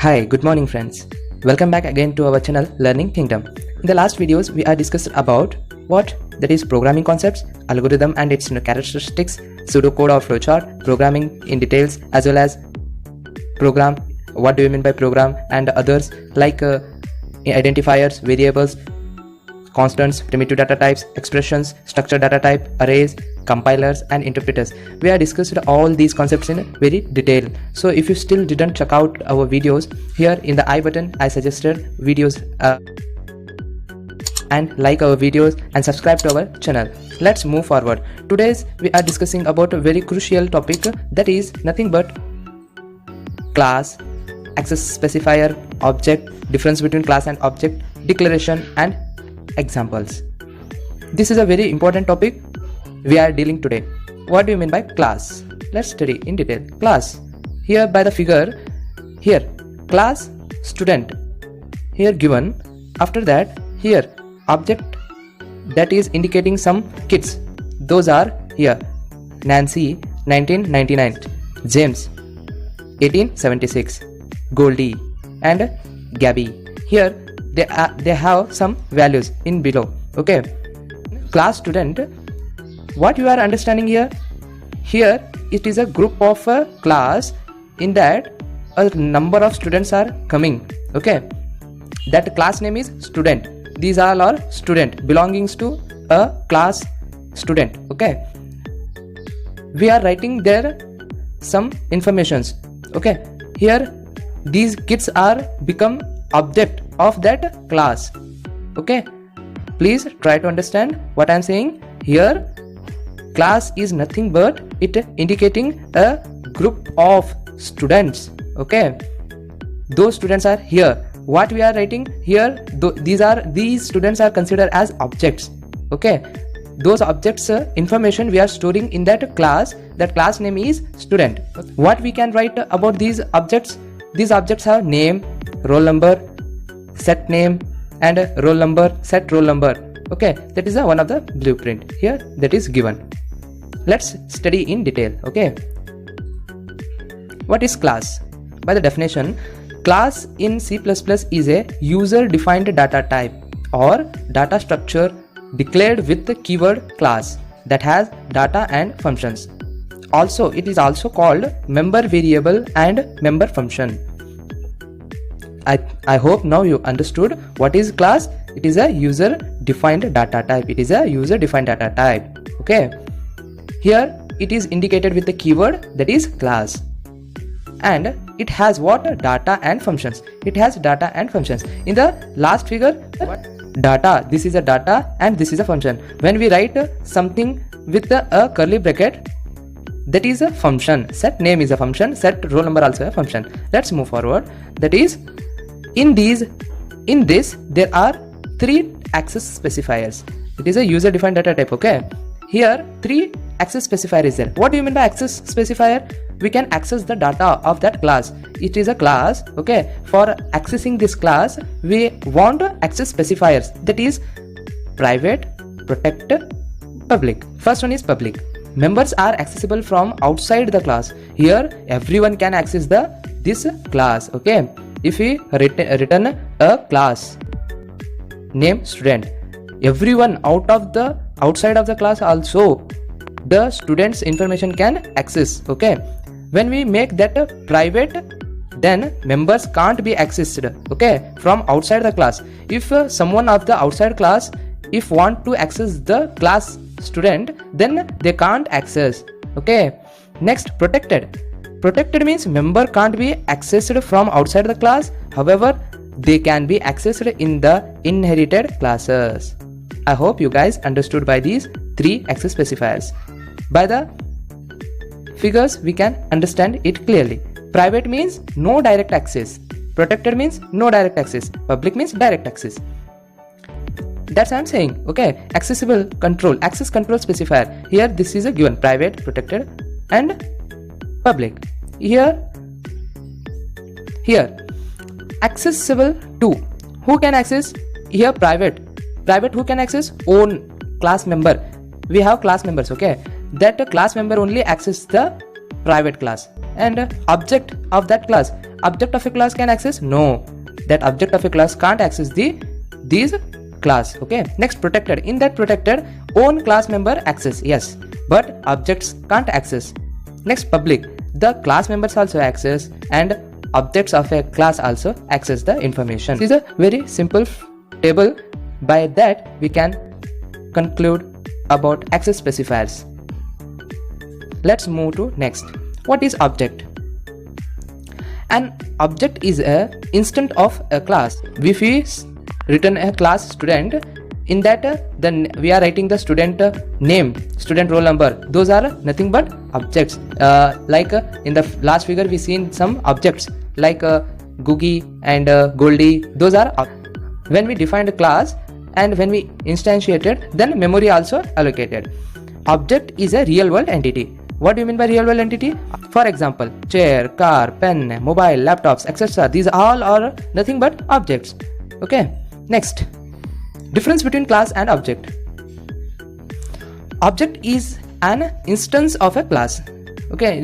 Hi, good morning friends. Welcome back again to our channel Learning Kingdom. In the last videos we are discussed about what that is programming concepts, algorithm and its characteristics, pseudocode or flowchart, programming in details, as well as program, what do you mean by program, and others like identifiers, variables, constants, primitive data types, expressions, structured data type, arrays, compilers and interpreters. We have discussed all these concepts in very detail. So if you still didn't check out our videos, here in the I button I suggested videos and like our videos and subscribe to our channel. Let's move forward. Today we are discussing about a very crucial topic, that is nothing but class, access specifier, object, difference between class and object, declaration and examples. This is a very important topic we are dealing today. What do you mean by class? Let's study in detail. Class, here by the figure, here class student, here given. After that, here object, that is indicating some kids. Those are here Nancy 1999, James 1876, Goldie and Gabby. Here they have some values in below. Okay, class student, what you are understanding here? Here it is a group of a class, in that a number of students are coming. Okay, that class name is student. These all are student belongings to a class student. Okay, we are writing there some informations. Okay, here these kids are become object of that class. Okay, please try to understand what I am saying. Here class is nothing but it indicating a group of students. Okay, those students are here. What we are writing here, these students are considered as objects. Okay, those objects information we are storing in that class. That class name is student. What we can write about these objects? These objects have name, roll number, set name and roll number, set roll number. Okay, that is one of the blueprint here that is given. Let's study in detail. Okay, what is class? By the definition, class in C++ is a user defined data type or data structure declared with the keyword class that has data and functions. Also, it is also called member variable and member function. I hope now you understood what is class. It is a user defined data type. It is a user defined data type. Okay, here it is indicated with the keyword that is class, and it has what? Data and functions. It has data and functions. In the last figure, data, this is a data and this is a function. When we write something with a curly bracket, that is a function. Set name is a function, set roll number also a function. Let's move forward. That is, in this there are three access specifiers. It is a user defined data type. Okay, here three access specifier is there. What do you mean by access specifier? We can access the data of that class. It is a class. Okay, for accessing this class we want access specifiers, that is private, protected, public. First one is public. Members are accessible from outside the class. Here everyone can access this class. Okay, if we return a class name student, everyone outside of the class also the students information can access. Okay, when we make that private, then members can't be accessed. Okay, from outside the class. If someone of the outside class if want to access the class student, then they can't access. Okay, next protected. Protected means member can't be accessed from outside the class, however they can be accessed in the inherited classes. I hope you guys understood by these three access specifiers. By the figures we can understand it clearly. Private means no direct access, protected means no direct access, public means direct access. That's what I'm saying. Okay, accessible control, access control specifier. Here this is a given, private, protected and public. Here accessible to, who can access? Here private who can access? Own class member. We have class members. Okay, that class member only access the private class, and object of that class, object of a class can access? No, that object of a class can't access these class. Okay, next, protected. In that protected, own class member access, yes, but objects can't access. Next, public. The class members also access and objects of a class also access the information. This is a very simple table. By that we can conclude about access specifiers. Let's move to next. What is object? An object is a instance of a class. If we return a class student, in that then we are writing the student name, student roll number. Those are nothing but objects. In the last figure we seen some objects like Googie and Goldie. Those are when we defined a class and when we instantiated, then memory also allocated. Object is a real world entity. What do you mean by real world entity? For example, chair, car, pen, mobile, laptops, etc. These all are nothing but objects. Okay, next, difference between class and object. Object is an instance of a class. Okay,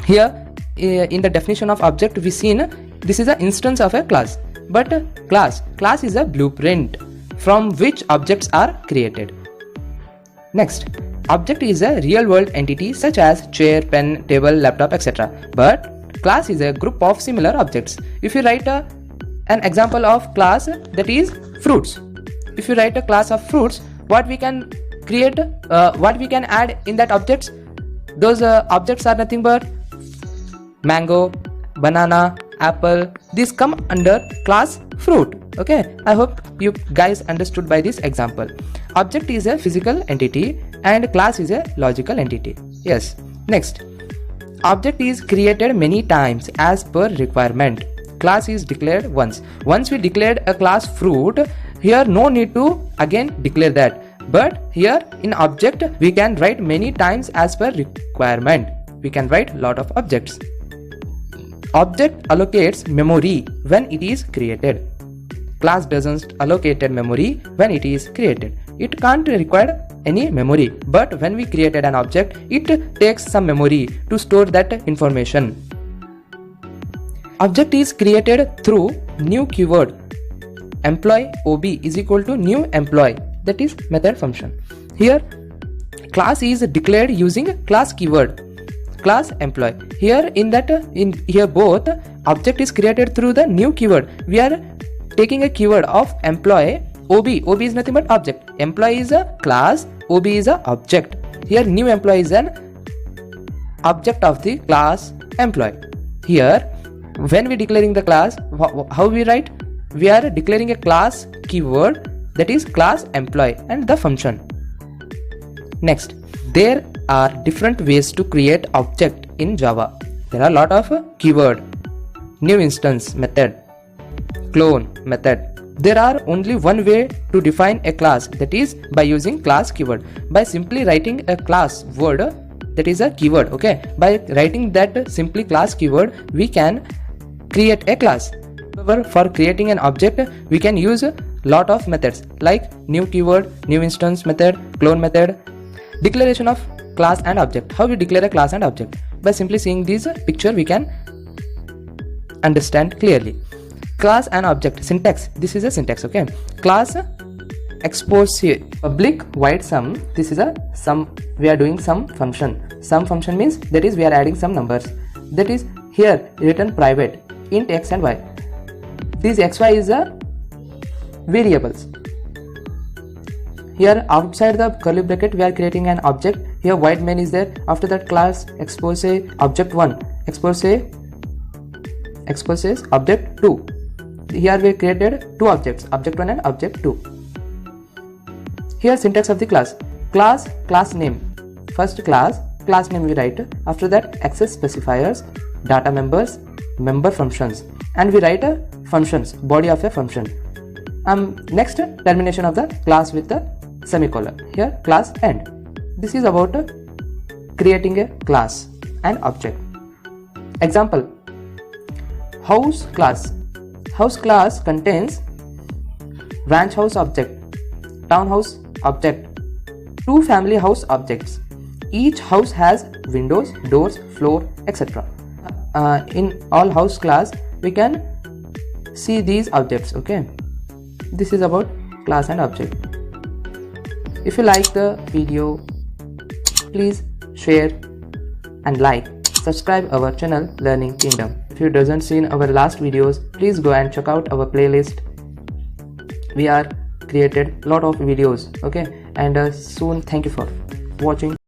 here in the definition of object we seen this is an instance of a class, but class is a blueprint from which objects are created. Next, object is a real world entity such as chair, pen, table, laptop, etc. But class is a group of similar objects. If you write an example of class, that is fruits. If you write a class of fruits, what we can create, what we can add in that objects? Those objects are nothing but mango, banana, apple. These come under class fruit. Okay, I hope you guys understood by this example. Object is a physical entity and class is a logical entity. Yes. Next, object is created many times as per requirement. Class is declared once. Once we declared a class fruit, here no need to again declare that. But here in object we can write many times as per requirement. We can write lot of objects. Object allocates memory when it is created. Class doesn't allocate memory when it is created. It can't require any memory, but when we created an object, it takes some memory to store that information. Object is created through new keyword. Employee OB is equal to new employee, that is method function. Here class is declared using class keyword, class employee. Here here both object is created through the new keyword. We are taking a keyword of employee. OB is nothing but object. Employee is a class, OB is a object. Here new employee is an object of the class employee. Here when we declaring the class, how we write? We are declaring a class keyword, that is class employee and the function. Next, there are different ways to create object in Java. There are a lot of keyword, new instance method, clone method. There are only one way to define a class, that is by using class keyword. By simply writing a class word, that is a keyword. Okay, by writing that simply class keyword, we can create a class. However, for creating an object, we can use a lot of methods like new keyword, new instance method, clone method. Declaration of class and object. How we declare a class and object? By simply seeing this picture, we can understand clearly. Class and object syntax. This is a syntax. Okay, class expose public void sum. This is a sum. We are doing some function. Some function means that is we are adding some numbers. That is here written private int x and y. This xy is a variables. Here outside the curly bracket we are creating an object. Here void main is there. After that class expose object 1, exposes object 2. Here we created two objects, object 1 and object 2. Here syntax of the class. Class name. First class name we write. After that access specifiers, data members, member functions, and we write a functions, body of a function. Next, termination of the class with the semicolon. Here class end. This is about creating a class and object. Example, house class. House class contains ranch house object, townhouse object, two family house objects. Each house has windows, doors, floor, etc. in all house class we can see these objects. Okay, this is about class and object. If you like the video, please share and like. Subscribe our channel Learning Kingdom. If you doesn't seen our last videos, please go and check out our playlist. We are created lot of videos. Okay, and soon. Thank you for watching.